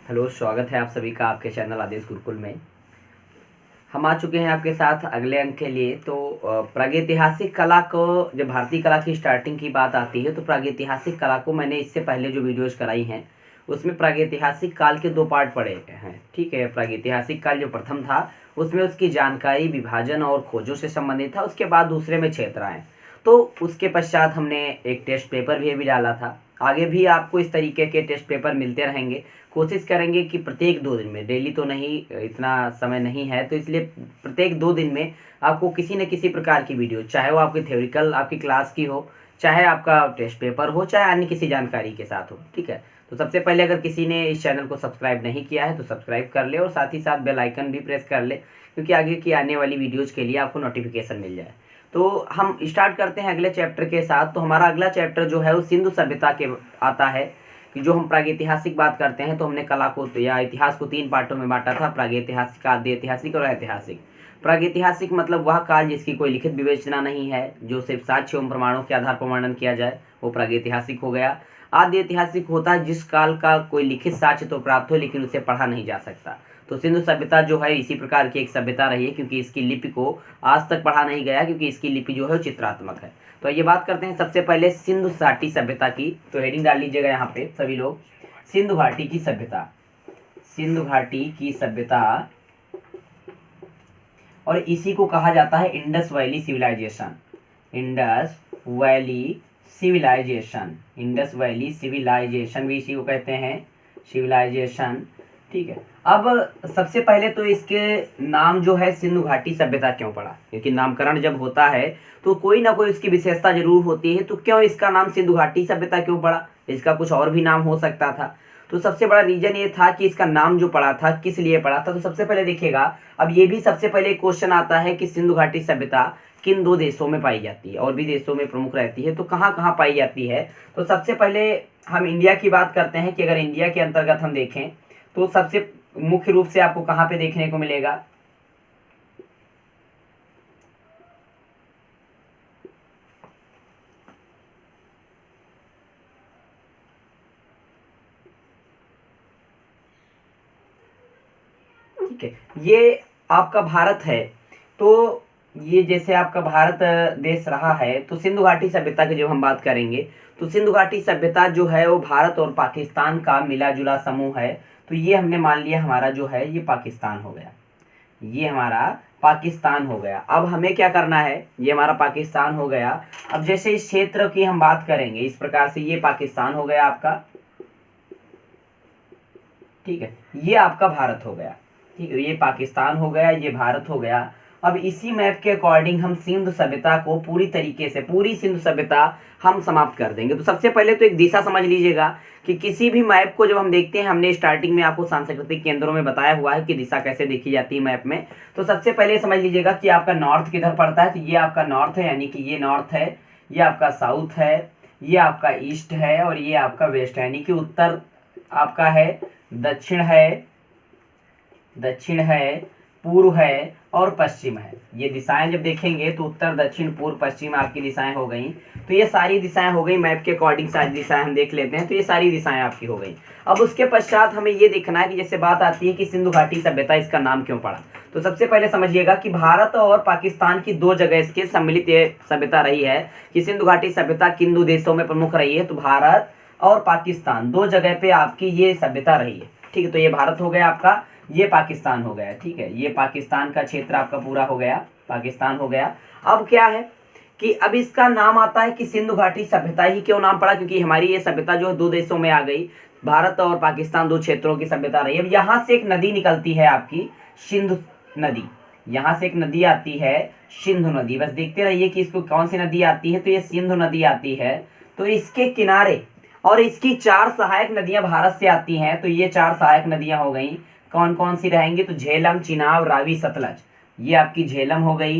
Hello, स्वागत है आप सभी का आपके चैनल आदेश गुरुकुल में। हम आ चुके हैं आपके साथ अगले अंक के लिए। तो प्रागैतिहासिक कला को, जब भारतीय कला की स्टार्टिंग की बात आती है तो प्रागैतिहासिक कला को मैंने इससे पहले जो वीडियोस कराई हैं उसमें प्रागैतिहासिक काल के 2 पार्ट पढ़े हैं। ठीक है, प्रागैतिहासिक काल जो प्रथम था उसमें उसकी जानकारी विभाजन और खोजों से संबंधित था। उसके बाद दूसरे में क्षेत्र आए, तो उसके पश्चात हमने एक टेस्ट पेपर भी डाला था। आगे भी आपको इस तरीके के टेस्ट पेपर मिलते रहेंगे। कोशिश करेंगे कि प्रत्येक 2 दिन में, डेली तो नहीं, इतना समय नहीं है, तो इसलिए प्रत्येक 2 दिन में आपको किसी न किसी प्रकार की वीडियो, चाहे वो आपकी थ्योरिकल आपकी क्लास की हो, चाहे आपका टेस्ट पेपर हो, चाहे अन्य किसी जानकारी के साथ हो। ठीक है, तो सबसे पहले अगर किसी ने इस चैनल को सब्सक्राइब नहीं किया है तो सब्सक्राइब कर ले और साथ ही साथ बेल आइकन भी प्रेस कर ले, क्योंकि आगे की आने वाली वीडियोज़ के लिए आपको नोटिफिकेशन मिल जाए। तो हम स्टार्ट करते हैं अगले चैप्टर के साथ। तो हमारा अगला चैप्टर जो है वो सिंधु सभ्यता के आता है। कि जो हम प्रागैतिहासिक बात करते हैं तो हमने कला को या इतिहास को 3 पार्टों में बांटा था: प्रागैतिहासिक, आद्य ऐतिहासिक और ऐतिहासिक। प्रागैतिहासिक मतलब वह काल जिसकी कोई लिखित विवेचना नहीं है, जो सिर्फ साक्ष्य एवं प्रमाणों के आधार पर वर्णन किया जाए, वो प्रागैतिहासिक हो गया। आद्य ऐतिहासिक होता है जिस काल का कोई लिखित साक्ष्य तो प्राप्त हो लेकिन उसे पढ़ा नहीं जा सकता। तो सिंधु सभ्यता जो है इसी प्रकार की एक सभ्यता रही है, क्योंकि इसकी लिपि को आज तक पढ़ा नहीं गया, क्योंकि इसकी लिपि जो है चित्रात्मक है। तो ये बात करते हैं सबसे पहले सिंधु घाटी सभ्यता की। तो हेडिंग डाल लीजिएगा यहाँ पे सभी लोग, सिंधु घाटी की सभ्यता। सिंधु घाटी की सभ्यता, और इसी को कहा जाता है Indus valley civilisation. Indus valley civilisation, Indus valley civilisation भी इसी को कहते हैं, सिविलाइजेशन। ठीक है, अब सबसे पहले तो इसके नाम जो है सिंधु घाटी सभ्यता क्यों पड़ा, क्योंकि नामकरण जब होता है तो कोई ना कोई उसकी विशेषता जरूर होती है। तो क्यों इसका नाम सिंधु घाटी सभ्यता क्यों पड़ा, इसका कुछ और भी नाम हो सकता था। तो सबसे बड़ा रीजन ये था कि इसका नाम जो पड़ा था किस लिए पड़ा था। तो सबसे पहले देखिएगा, अब ये भी सबसे पहले क्वेश्चन आता है कि सिंधु घाटी सभ्यता किन 2 देशों में पाई जाती है, और भी देशों में प्रमुख रहती है, तो कहाँ कहाँ पाई जाती है। तो सबसे पहले हम इंडिया की बात करते हैं कि अगर इंडिया के अंतर्गत हम देखें तो सबसे मुख्य रूप से आपको कहाँ पे देखने को मिलेगा। ठीक है, ये आपका भारत है। तो ये जैसे आपका भारत देश रहा है, तो सिंधु घाटी सभ्यता की जब हम बात करेंगे तो सिंधु घाटी सभ्यता जो है वो भारत और पाकिस्तान का मिला जुला समूह है। तो ये हमने मान लिया हमारा जो है ये पाकिस्तान हो गया, ये हमारा पाकिस्तान हो गया। अब हमें क्या करना है, ये हमारा पाकिस्तान हो गया। अब जैसे इस क्षेत्र की हम बात करेंगे इस प्रकार से, ये पाकिस्तान हो गया आपका। ठीक है, ये आपका भारत हो गया। ठीक है, ये पाकिस्तान हो गया, ये भारत हो गया। अब इसी मैप के अकॉर्डिंग हम सिंधु सभ्यता को पूरी तरीके से, पूरी सिंधु सभ्यता हम समाप्त कर देंगे। तो सबसे पहले तो एक दिशा समझ लीजिएगा कि किसी भी मैप को जब हम देखते हैं, हमने स्टार्टिंग में आपको सांस्कृतिक केंद्रों में बताया हुआ है कि दिशा कैसे देखी जाती है मैप में। तो सबसे पहले समझ लीजिएगा कि आपका नॉर्थ किधर पड़ता है। तो ये आपका नॉर्थ है, यानी कि ये नॉर्थ है, ये आपका साउथ है, ये आपका ईस्ट है, और ये आपका वेस्ट है, यानी कि उत्तर आपका है, दक्षिण है, दक्षिण है, पूर्व है और पश्चिम है। ये दिशाएं जब देखेंगे तो उत्तर, दक्षिण, पूर्व, पश्चिम आपकी दिशाएं हो गई। तो ये सारी दिशाएं हो गई, मैप के अकॉर्डिंग सारी दिशाएं हम देख लेते हैं। तो ये सारी दिशाएं आपकी हो गई। अब उसके पश्चात हमें ये देखना है कि जैसे बात आती है कि सिंधु घाटी सभ्यता, इसका नाम क्यों पड़ा। तो सबसे पहले समझिएगा कि भारत और पाकिस्तान की 2 जगह इसके सम्मिलित सभ्यता रही है। कि सिंधु घाटी सभ्यता किन 2 देशों में प्रमुख रही है, तो भारत और पाकिस्तान 2 जगह पे आपकी ये सभ्यता रही है। ठीक है, तो ये भारत हो गया आपका, ये पाकिस्तान हो गया। ठीक है, ये पाकिस्तान का क्षेत्र आपका पूरा हो गया, पाकिस्तान हो गया। अब क्या है कि अब इसका नाम आता है कि सिंधु घाटी सभ्यता ही क्यों नाम पड़ा, क्योंकि हमारी ये सभ्यता जो है 2 देशों में आ गई, भारत और पाकिस्तान 2 क्षेत्रों की सभ्यता रही है। अब यहाँ से एक नदी निकलती है आपकी, सिंधु नदी। यहाँ से एक नदी आती है, सिंधु नदी। बस देखते रहिए कि इसको कौन सी नदी आती है, तो ये सिंधु नदी आती है। तो इसके किनारे, और इसकी 4 सहायक नदियां भारत से आती हैं। तो ये 4 सहायक नदियां हो गई, कौन कौन सी रहेंगी, तो झेलम, चिनाब, रावी, सतलज। ये आपकी झेलम हो गई,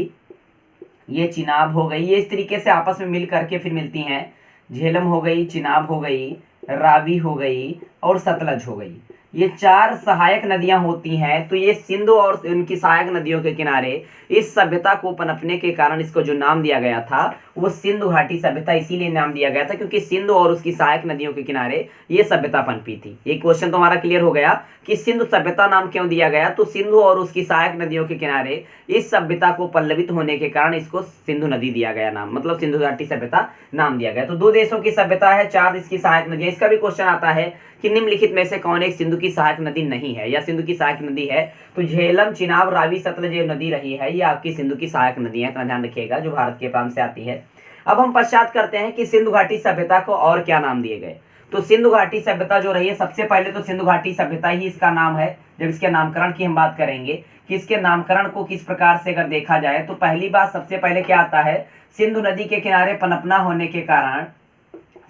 ये चिनाब हो गई, ये इस तरीके से आपस में मिल करके फिर मिलती हैं। झेलम हो गई, चिनाब हो गई, रावी हो गई और सतलज हो गई। ये 4 सहायक नदियां होती हैं, तो ये सिंधु और उनकी सहायक नदियों के किनारे इस सभ्यता को पनपने के कारण इसको जो नाम दिया गया था वो सिंधु घाटी सभ्यता इसीलिए नाम दिया गया था क्योंकि सिंधु और उसकी सहायक नदियों के किनारे ये सभ्यता पनपी थी। ये क्वेश्चन तो हमारा क्लियर हो गया कि सिंधु सभ्यता नाम क्यों दिया गया, तो सिंधु और उसकी सहायक नदियों के किनारे इस सभ्यता को पल्लवित होने के कारण इसको सिंधु नदी दिया गया नाम, मतलब सिंधु घाटी सभ्यता नाम दिया गया। तो 2 देशों की सभ्यता है, 4 इसकी सहायक नदियां। इसका भी क्वेश्चन आता है कि निम्नलिखित में से कौन एक सिंधु की सहायक नदी नहीं है या सिंधु की सहायक नदी है, तो झेलम, चिनाब, रावी, सतलज जो नदी रही है ये आपकी सिंधु की सहायक नदी है, इतना ध्यान रखिएगा, जो भारत के प्रांत से आती है। अब हम पश्चात करते हैं कि सिंधु घाटी सभ्यता को और क्या नाम दिए गए। तो सिंधु घाटी सभ्यता जो रही है, सबसे पहले तो सिंधु घाटी सभ्यता ही इसका नाम है। जब इसके नामकरण की हम बात करेंगे कि इसके नामकरण को किस प्रकार से अगर देखा जाए, तो पहली बात सबसे पहले क्या आता है, सिंधु नदी के किनारे पनपना होने के कारण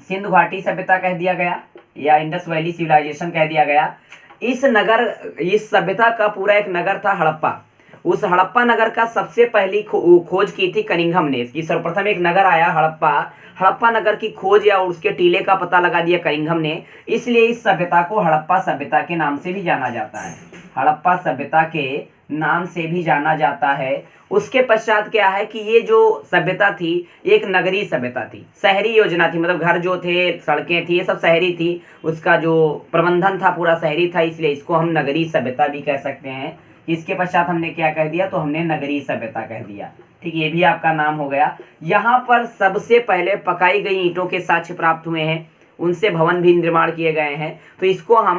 सिंधु घाटी सभ्यता कह दिया गया या इंडस वैली सिविलाइजेशन कह दिया गया। इस सभ्यता का पूरा एक नगर था हड़प्पा। उस हड़प्पा नगर का सबसे पहली खोज की थी कनिंघम ने। इसकी सर्वप्रथम एक नगर आया हड़प्पा नगर की खोज या उसके टीले का पता लगा दिया कनिंघम ने, इसलिए इस सभ्यता को हड़प्पा सभ्यता के नाम से भी जाना जाता है। हड़प्पा सभ्यता के नाम से भी जाना जाता है। उसके पश्चात क्या है कि ये जो सभ्यता थी एक नगरीय सभ्यता थी, शहरी योजना थी, मतलब घर जो थे, सड़कें थी, ये सब शहरी थी, उसका जो प्रबंधन था पूरा शहरी था, इसलिए इसको हम नगरीय सभ्यता भी कह सकते हैं। इसके पश्चात हमने क्या कह दिया, तो हमने नगरीय सभ्यता कह दिया। ठीक, ये भी आपका नाम हो गया। यहाँ पर सबसे पहले पकाई गई ईंटों के साक्ष्य प्राप्त हुए हैं, उनसे भवन भी निर्माण किए गए हैं, तो इसको हम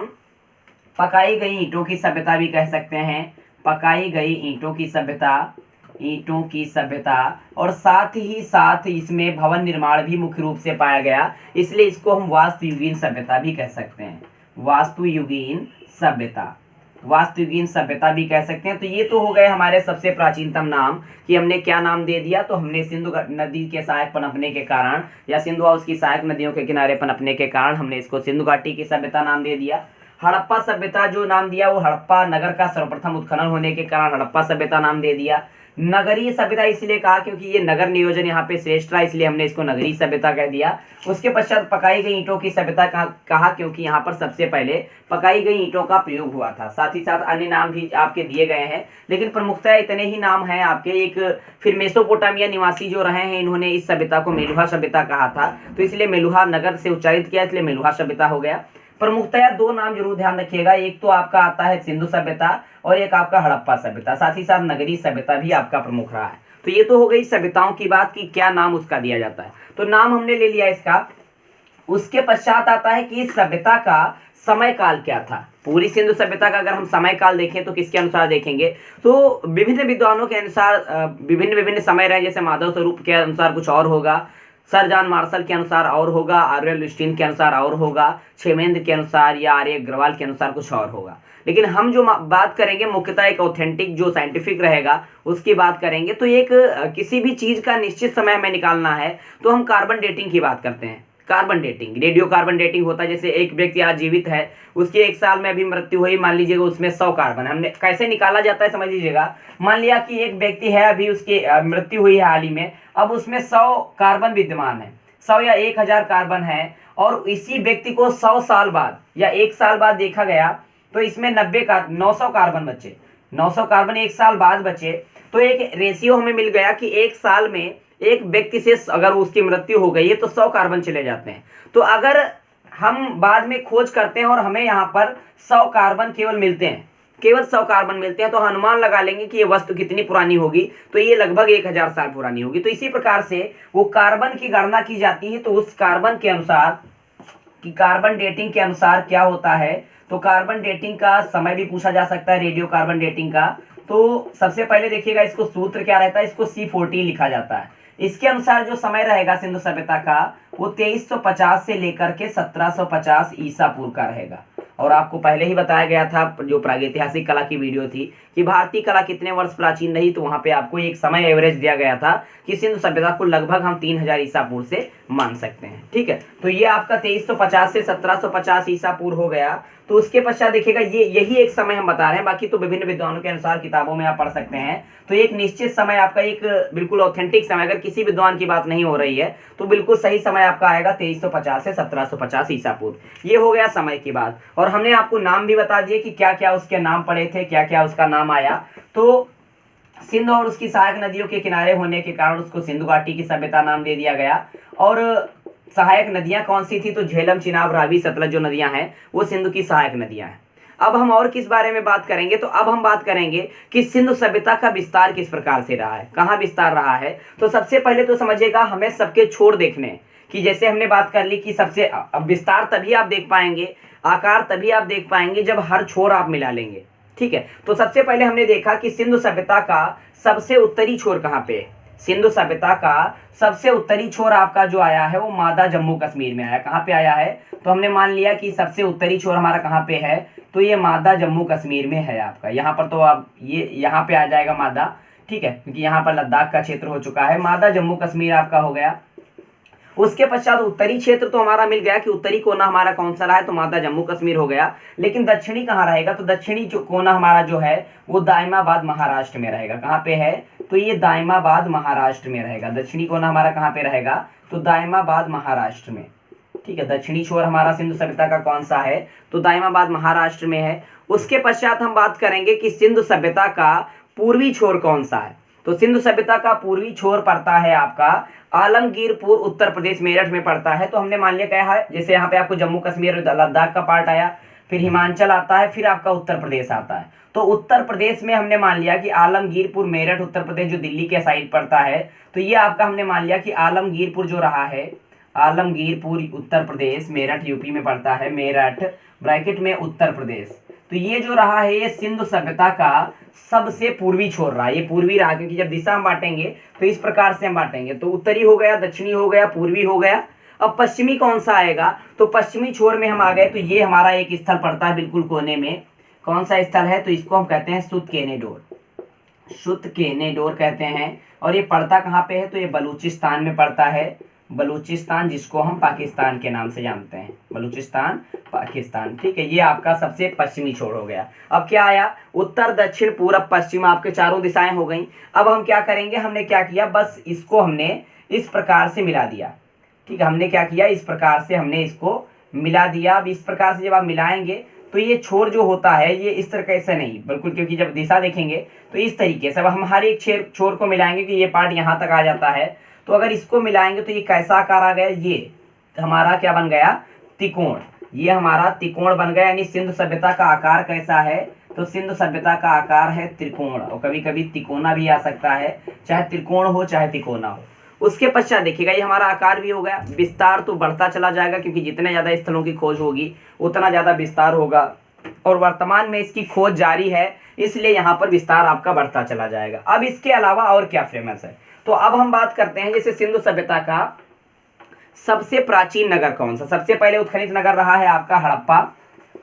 पकाई गई ईंटों की सभ्यता भी कह सकते हैं। पकाई गई ईंटों की सभ्यता और साथ ही साथ इसमें भवन निर्माण भी मुख्य रूप से पाया गया, इसलिए इसको हम वास्तुयुगीन सभ्यता भी कह सकते हैं। वास्तुयुगीन सभ्यता भी कह सकते हैं। तो ये तो हो गए हमारे सबसे प्राचीनतम नाम कि हमने क्या नाम दे दिया, तो हमने सिंधु नदी के सहायक पनपने के कारण या सिंधु और उसकी सहायक नदियों के किनारे पनपने के कारण हमने इसको सिंधु घाटी की सभ्यता नाम दे दिया। हड़प्पा सभ्यता जो नाम दिया वो हड़प्पा नगर का सर्वप्रथम उत्खनन होने के कारण हड़प्पा सभ्यता नाम दे दिया। नगरीय सभ्यता इसलिए कहा क्योंकि ये नगर नियोजन यहाँ पे श्रेष्ठ रहा, इसलिए हमने इसको नगरीय सभ्यता कह दिया। उसके पश्चात पकाई गई ईंटों की सभ्यता कहा क्योंकि यहाँ पर सबसे पहले पकाई गई ईंटों का प्रयोग हुआ था। साथ ही साथ अन्य नाम भी आपके दिए गए हैं, लेकिन प्रमुखतः इतने ही नाम हैं आपके। एक फिर मेसोपोटामिया निवासी जो रहे हैं, इन्होंने इस सभ्यता को मेलुहा सभ्यता कहा था, तो इसलिए मेलुहा नगर से उच्चारित किया, इसलिए मेलुहा सभ्यता हो गया। प्रमुखतया 2 नाम जरूर ध्यान रखिएगा, एक तो आपका आता है सिंधु सभ्यता और एक आपका हड़प्पा सभ्यता, साथ ही साथ नगरीय सभ्यता भी आपका प्रमुख रहा है। तो ये तो हो गई सभ्यताओं की बात कि क्या नाम उसका दिया जाता है, तो नाम हमने ले लिया इसका। उसके पश्चात आता है कि इस सभ्यता का समय काल क्या था। पूरी सिंधु सभ्यता का अगर हम समय काल देखें तो किसके अनुसार देखेंगे, तो विभिन्न विद्वानों के अनुसार विभिन्न समय रहे, जैसे माधव स्वरूप के अनुसार कुछ और होगा, सर जॉन मार्शल के अनुसार और होगा, आर्यल लुस्टीन के अनुसार और होगा, क्षेमेंद्र के अनुसार या आर्य अग्रवाल के अनुसार कुछ और होगा। लेकिन हम जो बात करेंगे मुख्यतः एक ऑथेंटिक जो साइंटिफिक रहेगा उसकी बात करेंगे। तो एक किसी भी चीज़ का निश्चित समय हमें निकालना है तो हम कार्बन डेटिंग की बात करते हैं। Carbon dating, radio carbon dating होता है। जैसे एक व्यक्ति आज जीवित है, उसकी 1 साल में अभी मृत्यु हुई, मान लीजिएगा उसमें 100 कार्बन, हमने कैसे निकाला जाता है समझ लीजिएगा। मान लिया कि एक व्यक्ति है, अभी उसकी मृत्यु हुई है हाल ही में, अब उसमें 100 कार्बन विद्यमान है, 100 या 1000 कार्बन है, और इसी व्यक्ति को 100 साल बाद या 1 साल बाद देखा गया तो इसमें 900 कार्बन बचे, 900 कार्बन 1 साल बाद बचे। तो एक रेशियो हमें मिल गया कि 1 साल में एक व्यक्ति से अगर उसकी मृत्यु हो गई है तो 100 कार्बन चले जाते हैं। तो अगर हम बाद में खोज करते हैं और हमें यहाँ पर 100 कार्बन केवल 100 कार्बन मिलते हैं, तो अनुमान लगा लेंगे कि ये वस्तु कितनी पुरानी होगी, तो ये लगभग 1000 साल पुरानी होगी। तो इसी प्रकार से वो कार्बन की गणना की जाती है। तो उस कार्बन के अनुसार कि कार्बन डेटिंग के अनुसार क्या होता है, तो कार्बन डेटिंग का समय भी पूछा जा सकता है, रेडियो कार्बन डेटिंग का। तो सबसे पहले देखिएगा इसको सूत्र क्या रहता है, इसको C14 लिखा जाता है। इसके अनुसार जो समय रहेगा सिंधु सभ्यता का वो 2350 से लेकर के 1750 ईसा पूर्व का रहेगा। और आपको पहले ही बताया गया था जो प्रागैतिहासिक कला की वीडियो थी कि भारतीय कला कितने वर्ष प्राचीन रही, तो वहां पे आपको एक समय एवरेज दिया गया था कि सिंधु सभ्यता को लगभग हम 3000 ईसा पूर्व से मान सकते हैं। ठीक है, तो ये आपका 2350 से 1750 ईसा पूर्व हो गया। तो उसके पश्चात देखिएगा ये यही एक समय हम बता रहे हैं, बाकी तो विभिन्न विद्वानों के अनुसार किताबों में आप पढ़ सकते हैं। तो एक निश्चित समय आपका, एक बिल्कुल ऑथेंटिक समय, अगर किसी विद्वान की बात नहीं हो रही है तो बिल्कुल सही समय आपका आएगा 2350 से 1750 ईसा पूर्व। ये हो गया समय की बात। और हमने आपको नाम भी बता दिए कि क्या क्या उसके नाम पड़े थे, क्या क्या उसका नाम आया। तो सिंधु और उसकी सहायक नदियों के किनारे होने के कारण उसको सिंधु घाटी की सभ्यता नाम दे दिया गया। और सहायक नदियां कौन सी थी, तो झेलम, चिनाब, रावी, सतलज जो नदियां हैं वो सिंधु की सहायक नदियां हैं। अब हम और किस बारे में बात करेंगे, तो अब हम बात करेंगे कि सिंधु सभ्यता का विस्तार किस प्रकार से रहा है, कहाँ विस्तार रहा है। तो सबसे पहले तो समझिएगा हमें सबके छोर देखने कि जैसे हमने बात कर ली कि सबसे विस्तार तभी आप देख पाएंगे, आकार तभी आप देख पाएंगे जब हर छोर आप मिला लेंगे। ठीक है, तो सबसे पहले हमने देखा कि सिंधु सभ्यता का सबसे उत्तरी छोर कहाँ पे है। सिंधु सभ्यता का सबसे उत्तरी छोर आपका जो आया है वो मादा जम्मू कश्मीर में आया। कहाँ पे आया है, तो हमने मान लिया कि सबसे उत्तरी छोर हमारा कहाँ पे है, तो ये मादा जम्मू कश्मीर में है आपका। यहाँ पर तो अब ये यहाँ पे आ जाएगा मादा, ठीक है, क्योंकि यहाँ पर लद्दाख का क्षेत्र हो चुका है। मादा जम्मू कश्मीर आपका हो गया। उसके पश्चात उत्तरी क्षेत्र तो हमारा मिल गया कि उत्तरी कोना हमारा कौन सा रहा है, तो मादा जम्मू कश्मीर हो गया। लेकिन दक्षिणी कहाँ रहेगा, तो दक्षिणी जो कोना हमारा जो है वो दाइमाबाद महाराष्ट्र में रहेगा। कहाँ पे है, तो ये दाइमाबाद महाराष्ट्र में रहेगा। दक्षिणी कोना हमारा कहाँ पे रहेगा, तो दाइमाबाद महाराष्ट्र में। ठीक है, दक्षिणी छोर हमारा सिंधु सभ्यता का कौन सा है, तो दाइमाबाद महाराष्ट्र में है। उसके पश्चात हम बात करेंगे कि सिंधु सभ्यता का पूर्वी छोर कौन सा है। तो सिंधु सभ्यता का पूर्वी छोर पड़ता है आपका आलमगीरपुर, उत्तर प्रदेश, मेरठ में पड़ता है। तो हमने मान लिया क्या है, जैसे यहाँ पे आपको जम्मू कश्मीर लद्दाख का पार्ट आया, फिर हिमाचल आता है, फिर आपका उत्तर प्रदेश आता है। तो उत्तर प्रदेश में हमने मान लिया कि आलमगीरपुर, मेरठ, उत्तर प्रदेश जो दिल्ली के साइड पड़ता है, तो ये आपका हमने मान लिया कि आलमगीरपुर जो रहा है, आलमगीरपुर उत्तर प्रदेश, मेरठ यूपी में पड़ता है, मेरठ ब्रैकेट में उत्तर प्रदेश। तो ये जो रहा है ये सिंधु सभ्यता का सबसे पूर्वी छोर रहा है। ये पूर्वी रहा क्योंकि जब दिशा हम बांटेंगे तो इस प्रकार से हम बांटेंगे, तो उत्तरी हो गया, दक्षिणी हो गया, पूर्वी हो गया। अब पश्चिमी कौन सा आएगा, तो पश्चिमी छोर में हम आ गए, तो ये हमारा एक स्थल पड़ता है बिल्कुल कोने में। कौन सा स्थल है, तो इसको हम कहते हैं सुतकेनेडोर, सुतकेनेडोर कहते हैं। और ये पड़ता कहाँ पे है, तो ये बलूचिस्तान में पड़ता है। बलूचिस्तान जिसको हम पाकिस्तान के नाम से जानते हैं, बलूचिस्तान पाकिस्तान। ठीक है, ये आपका सबसे पश्चिमी छोर हो गया। अब क्या आया, उत्तर, दक्षिण, पूरब, पश्चिम, आपके चारों दिशाएं हो गई। अब हम क्या करेंगे, हमने क्या किया, बस इसको हमने इस प्रकार से मिला दिया। ठीक है, हमने क्या किया, इस प्रकार से हमने इसको मिला दिया। अब इस प्रकार से जब आप मिलाएंगे तो ये छोर जो होता है ये इस तरह से नहीं, बिल्कुल, क्योंकि जब दिशा देखेंगे तो इस तरीके से। अब हम हर एक छोर को मिलाएंगे कि ये पार्ट यहाँ तक आ जाता है। तो अगर इसको मिलाएंगे तो ये कैसा आकार आ गया, ये हमारा क्या बन गया, त्रिकोण। ये हमारा त्रिकोण बन गया। यानी सिंधु सभ्यता का आकार कैसा है, तो सिंधु सभ्यता का आकार है त्रिकोण, और कभी कभी तिकोना भी आ सकता है, चाहे त्रिकोण हो चाहे तिकोना हो। उसके पश्चात देखिएगा ये हमारा आकार भी हो गया। विस्तार तो बढ़ता चला जाएगा क्योंकि जितने ज्यादा स्थलों की खोज होगी उतना ज्यादा विस्तार होगा, और वर्तमान में इसकी खोज जारी है, इसलिए यहाँ पर विस्तार आपका बढ़ता चला जाएगा। अब इसके अलावा और क्या फेमस है, तो अब हम बात करते हैं जैसे सिंधु सभ्यता का सबसे प्राचीन नगर कौन सा। सबसे पहले उत्खनित नगर रहा है आपका हड़प्पा।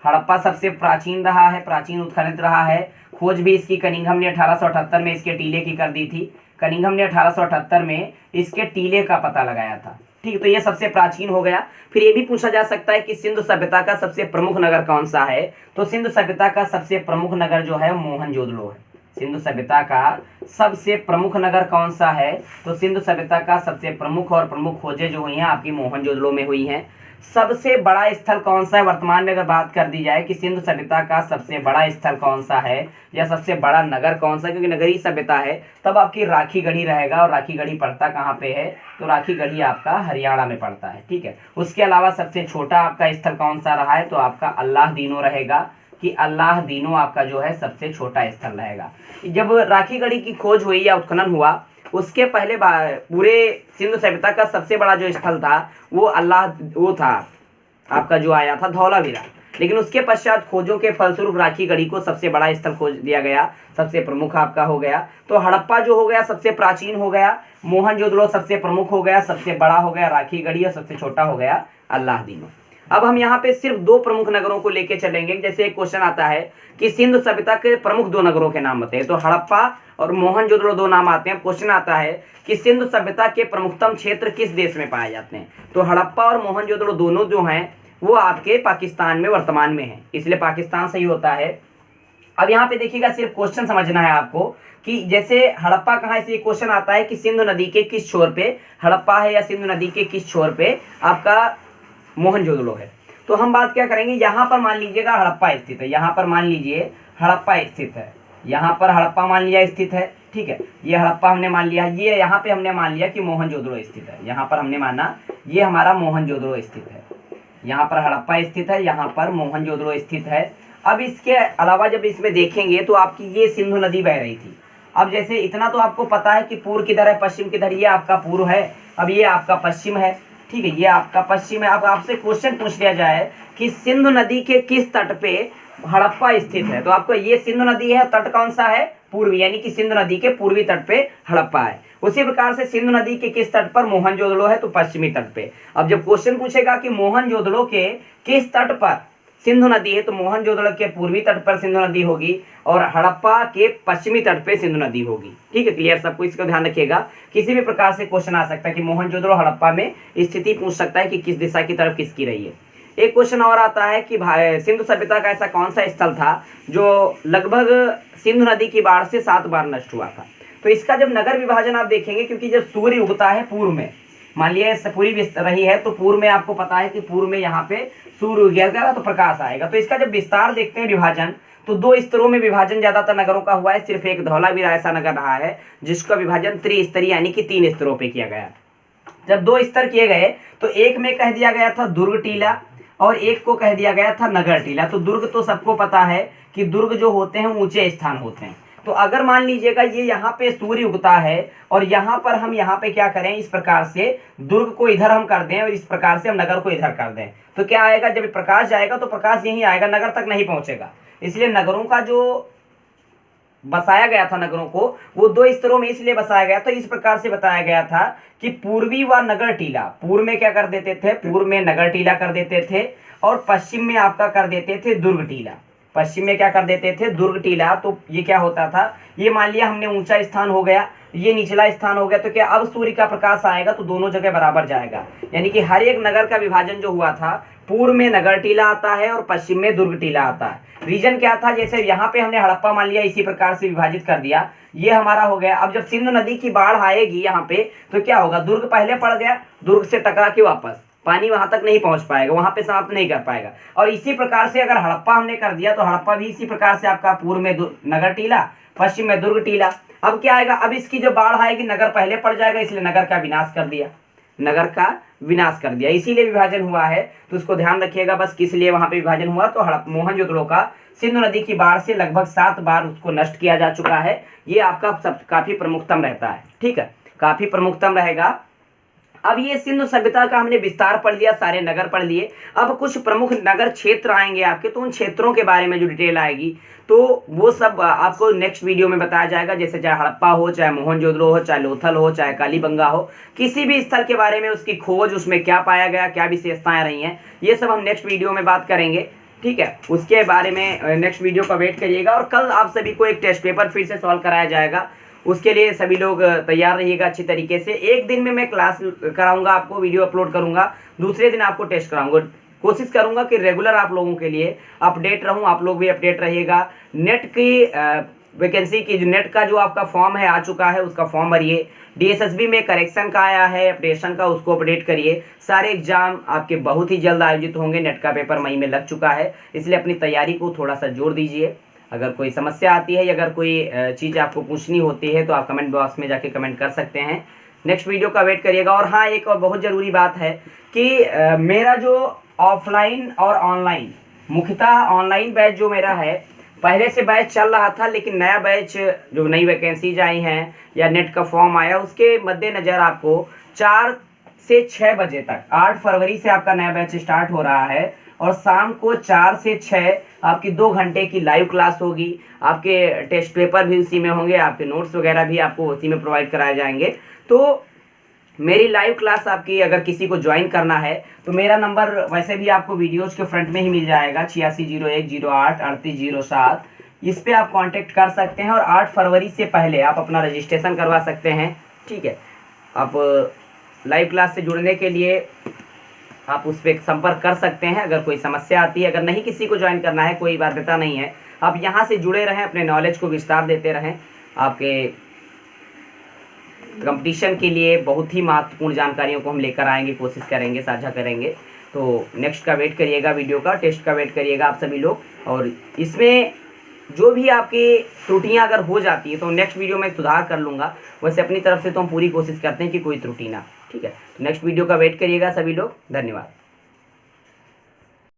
हड़प्पा सबसे प्राचीन रहा है, प्राचीन उत्खनित रहा है। खोज भी इसकी कनिंघम ने 1878 में इसके टीले की कर दी थी। कनिंघम ने 1878 में इसके टीले का पता लगाया था। ठीक, तो ये सबसे प्राचीन हो गया। फिर ये भी पूछा जा सकता है कि सिंधु सभ्यता का सबसे प्रमुख नगर कौन सा है, तो सिंधु सभ्यता का सबसे प्रमुख नगर जो है मोहनजोदड़ो है। सिंधु सभ्यता का सबसे प्रमुख नगर कौन सा है, तो सिंधु सभ्यता का सबसे प्रमुख और प्रमुख खोजें जो हुई हैं आपकी मोहनजोदड़ो में हुई हैं। सबसे बड़ा स्थल कौन सा है, वर्तमान में अगर बात कर दी जाए कि सिंधु सभ्यता का सबसे बड़ा स्थल कौन सा है या सबसे बड़ा नगर कौन सा, क्योंकि नगरीय सभ्यता है, तब आपकी राखी गढ़ी रहेगा। और राखी गढ़ी पड़ता कहाँ पे है, तो राखी गढ़ी आपका हरियाणा में पड़ता है। ठीक है, उसके अलावा सबसे छोटा आपका स्थल कौन सा रहा है, तो आपका अल्लाह दीनो रहेगा, कि अल्लाह दीनो आपका जो है सबसे छोटा स्थल रहेगा। जब राखी गढ़ी की खोज हुई या उत्खनन हुआ उसके पहले पूरे सिंधु सभ्यता का सबसे बड़ा जो स्थल था वो था आपका जो आया था धौलावीरा। लेकिन उसके पश्चात खोजों के फलस्वरूप राखी गढ़ी को सबसे बड़ा स्थल खोज दिया गया, सबसे प्रमुख आपका हो गया। तो हड़प्पा जो हो गया सबसे प्राचीन हो गया, मोहनजोदड़ो सबसे प्रमुख हो गया, सबसे बड़ा हो गया राखी गढ़ी, और सबसे छोटा हो गया अल्लाह दीनो। अब हम यहाँ पे सिर्फ 2 प्रमुख नगरों को लेके चलेंगे। जैसे एक क्वेश्चन आता है कि सिंधु सभ्यता के प्रमुख 2 नगरों के नाम बताइए, तो हड़प्पा और मोहनजोदड़ो 2 नाम आते हैं। क्वेश्चन आता है कि सिंधु सभ्यता के प्रमुखतम क्षेत्र किस देश में पाए जाते हैं, तो हड़प्पा और मोहनजोदड़ो दोनों जो हैं वो आपके पाकिस्तान में वर्तमान में है, इसलिए पाकिस्तान सही होता है। अब यहाँ पे देखिएगा, सिर्फ क्वेश्चन समझना है आपको कि जैसे हड़प्पा कहाँ है, इसलिए क्वेश्चन आता है कि सिंधु नदी के किस छोर पे हड़प्पा है या सिंधु नदी के किस छोर पे आपका मोहनजोदड़ो है। तो हम बात क्या करेंगे, यहाँ पर मान लीजिएगा हड़प्पा स्थित है, यहाँ पर मान लीजिए हड़प्पा स्थित है, यहाँ पर हड़प्पा मान लिया स्थित है, ठीक है, ये हड़प्पा हमने मान लिया, ये यहाँ पे हमने मान लिया कि मोहनजोदड़ो स्थित है, यहाँ पर हमने माना ये हमारा मोहनजोदड़ो स्थित है, यहाँ पर हड़प्पा स्थित है, यहाँ पर मोहनजोदड़ो स्थित है। अब इसके अलावा जब इसमें देखेंगे तो आपकी ये सिंधु नदी बह रही थी। अब जैसे इतना तो आपको पता है कि पूर्व किधर है, पश्चिम किधर, ये आपका पूर्व है, अब ये आपका पश्चिम है, ठीक है, ये आपका पश्चिम है। अब आपसे क्वेश्चन पूछ लिया जाए कि सिंधु नदी के किस तट पे हड़प्पा स्थित है, तो आपको ये सिंधु नदी है, तट कौन सा है, पूर्वी, यानी कि सिंधु नदी के पूर्वी तट पे हड़प्पा है। उसी प्रकार से सिंधु नदी के किस तट पर मोहनजोदड़ो है, तो पश्चिमी तट पे। अब जब क्वेश्चन पूछेगा कि मोहनजोदड़ो के किस तट पर सिंधु नदी है, तो मोहनजोदड़ो के पूर्वी तट पर सिंधु नदी होगी और हड़प्पा के पश्चिमी तट पे सिंधु नदी होगी। ठीक है, क्लियर सबको, इसका ध्यान रखिएगा। किसी भी प्रकार से क्वेश्चन आ सकता है कि मोहनजोदड़ो हड़प्पा में स्थिति पूछ सकता है कि किस दिशा की तरफ किसकी रही है। एक क्वेश्चन और आता है कि सिंधु सभ्यता का ऐसा कौन सा स्थल था जो लगभग सिंधु नदी की बाढ़ से 7 बार नष्ट हुआ था। तो इसका जब नगर विभाजन आप देखेंगे, क्योंकि जब सूर्य उगता है पूर्व में, मान लिया पूरी रही है तो पूर्व में आपको पता है कि पूर्व में यहाँ पे सूर्य उगेगा तो प्रकाश आएगा। तो इसका जब विस्तार देखते हैं विभाजन, तो 2 स्तरों में विभाजन ज्यादातर नगरों का हुआ है। सिर्फ एक धौलावीरा ऐसा नगर रहा है जिसका विभाजन त्रिस्तरीय यानी कि 3 स्तरों पे किया गया। जब 2 स्तर किए गए तो एक में कह दिया गया था दुर्ग टीला और एक को कह दिया गया था नगर टीला। तो दुर्ग तो सबको पता है कि दुर्ग जो होते हैं ऊंचे स्थान होते हैं। तो अगर मान लीजिएगा ये यहाँ पे सूर्य उगता है और यहाँ पर हम यहाँ पे क्या करें, इस प्रकार से दुर्ग को इधर हम कर दें और इस प्रकार से हम नगर को इधर कर दें, तो क्या आएगा, जब प्रकाश जाएगा तो प्रकाश यहीं आएगा, नगर तक नहीं पहुंचेगा। इसलिए नगरों का जो बसाया गया था नगरों को, वो 2 स्तरों में इसलिए बसाया गया था, इस प्रकार से बताया गया था कि पूर्वी व नगर टीला, पूर्व में क्या कर देते थे, पूर्व में नगर टीला कर देते थे और पश्चिम में आपका कर देते थे दुर्ग टीला। पश्चिम में क्या कर देते थे, दुर्ग टीला। तो ये क्या होता था, ये मान लिया हमने ऊंचा स्थान हो गया, ये निचला स्थान हो गया, तो क्या अब सूर्य का प्रकाश आएगा तो दोनों जगह बराबर जाएगा। यानी कि हर एक नगर का विभाजन जो हुआ था, पूर्व में नगर टीला आता है और पश्चिम में दुर्ग टीला आता है। रीजन क्या था, जैसे यहाँ पे हमने हड़प्पा मान लिया, इसी प्रकार से विभाजित कर दिया, ये हमारा हो गया। अब जब सिंधु नदी की बाढ़ आएगी यहाँ पे तो क्या होगा, दुर्ग पहले पड़ गया, दुर्ग से टकरा के वापस पानी वहां तक नहीं पहुंच पाएगा, वहां पे समाप्त नहीं कर पाएगा। और इसी प्रकार से अगर हड़प्पा हमने कर दिया तो हड़प्पा भी इसी प्रकार से आपका पूर्व में नगर टीला, पश्चिम में दुर्ग टीला। अब क्या आएगा, अब इसकी जो बाढ़ आएगी नगर पहले पड़ जाएगा, इसलिए नगर का विनाश कर दिया, नगर का विनाश कर दिया, इसीलिए विभाजन हुआ है। तो उसको ध्यान रखिएगा बस, किस लिए वहां पे विभाजन हुआ। तो मोहनजोदड़ो का सिंधु नदी की बाढ़ से लगभग 7 बार उसको नष्ट किया जा चुका है। ये आपका सब काफी प्रमुखतम रहता है, ठीक है, काफी प्रमुखतम रहेगा। अब ये सिंधु सभ्यता का हमने विस्तार पढ़ लिया, सारे नगर पढ़ लिए। अब कुछ प्रमुख नगर क्षेत्र आएंगे आपके, तो उन क्षेत्रों के बारे में जो डिटेल आएगी तो वो सब आपको नेक्स्ट वीडियो में बताया जाएगा। जैसे चाहे हड़प्पा हो, चाहे मोहनजोदड़ो हो, चाहे लोथल हो, चाहे कालीबंगा हो, किसी भी स्थल के बारे में उसकी खोज, उसमें क्या पाया गया, क्या विशेषताएं रही हैं, ये सब हम नेक्स्ट वीडियो में बात करेंगे, ठीक है। उसके बारे में नेक्स्ट वीडियो का वेट करिएगा। और कल आप सभी को एक टेस्ट पेपर फिर से सॉल्व कराया जाएगा, उसके लिए सभी लोग तैयार रहिएगा अच्छी तरीके से। एक दिन में मैं क्लास कराऊंगा, आपको वीडियो अपलोड करूंगा, दूसरे दिन आपको टेस्ट कराऊंगा। कोशिश करूंगा कि रेगुलर आप लोगों के लिए अपडेट रहूं, आप लोग भी अपडेट रहिएगा। नेट की वैकेंसी की जो नेट का जो आपका फॉर्म है आ चुका है, उसका फॉर्म भरिए। डीएसएसबी में करेक्शन का आया है अपडेशन का, उसको अपडेट करिए। सारे एग्जाम आपके बहुत ही जल्द आयोजित होंगे। नेट का पेपर मई में लग चुका है, इसलिए अपनी तैयारी को थोड़ा सा जोर दीजिए। अगर कोई समस्या आती है या अगर कोई चीज़ आपको पूछनी होती है तो आप कमेंट बॉक्स में जाके कमेंट कर सकते हैं। नेक्स्ट वीडियो का वेट करिएगा। और हाँ, एक और बहुत ज़रूरी बात है कि मेरा जो ऑफलाइन और ऑनलाइन, मुख्यतः ऑनलाइन बैच जो मेरा है, पहले से बैच चल रहा था, लेकिन नया बैच जो नई वैकेंसीज आई हैं या नेट का फॉर्म आया, उसके मद्देनज़र आपको 4 से 6 बजे तक, 8 फरवरी से आपका नया बैच स्टार्ट हो रहा है और शाम को 4 से 6 आपकी 2 घंटे की लाइव क्लास होगी। आपके टेस्ट पेपर भी उसी में होंगे, आपके नोट्स वगैरह भी आपको उसी में प्रोवाइड कराए जाएंगे। तो मेरी लाइव क्लास आपकी अगर किसी को ज्वाइन करना है तो मेरा नंबर वैसे भी आपको वीडियोज के फ्रंट में ही मिल जाएगा, 8601083807। इस पे आप कांटेक्ट कर सकते हैं और 8 फरवरी से पहले आप अपना रजिस्ट्रेशन करवा सकते हैं। ठीक है, आप लाइव क्लास से जुड़ने के लिए आप उस पर संपर्क कर सकते हैं अगर कोई समस्या आती है। अगर नहीं किसी को ज्वाइन करना है, कोई बाध्यता नहीं है, आप यहाँ से जुड़े रहें, अपने नॉलेज को विस्तार देते रहें। आपके कंपटीशन के लिए बहुत ही महत्वपूर्ण जानकारियों को हम लेकर आएंगे, कोशिश करेंगे, साझा करेंगे। तो नेक्स्ट का वेट करिएगा, वीडियो का टेस्ट का वेट करिएगा आप सभी लोग। और इसमें जो भी आपकी त्रुटियां अगर हो जाती है तो नेक्स्ट वीडियो में सुधार कर लूँगा। वैसे अपनी तरफ से तो हम पूरी कोशिश करते हैं कि कोई त्रुटि ना। ठीक है, तो नेक्स्ट वीडियो का वेट करिएगा सभी लोग। धन्यवाद।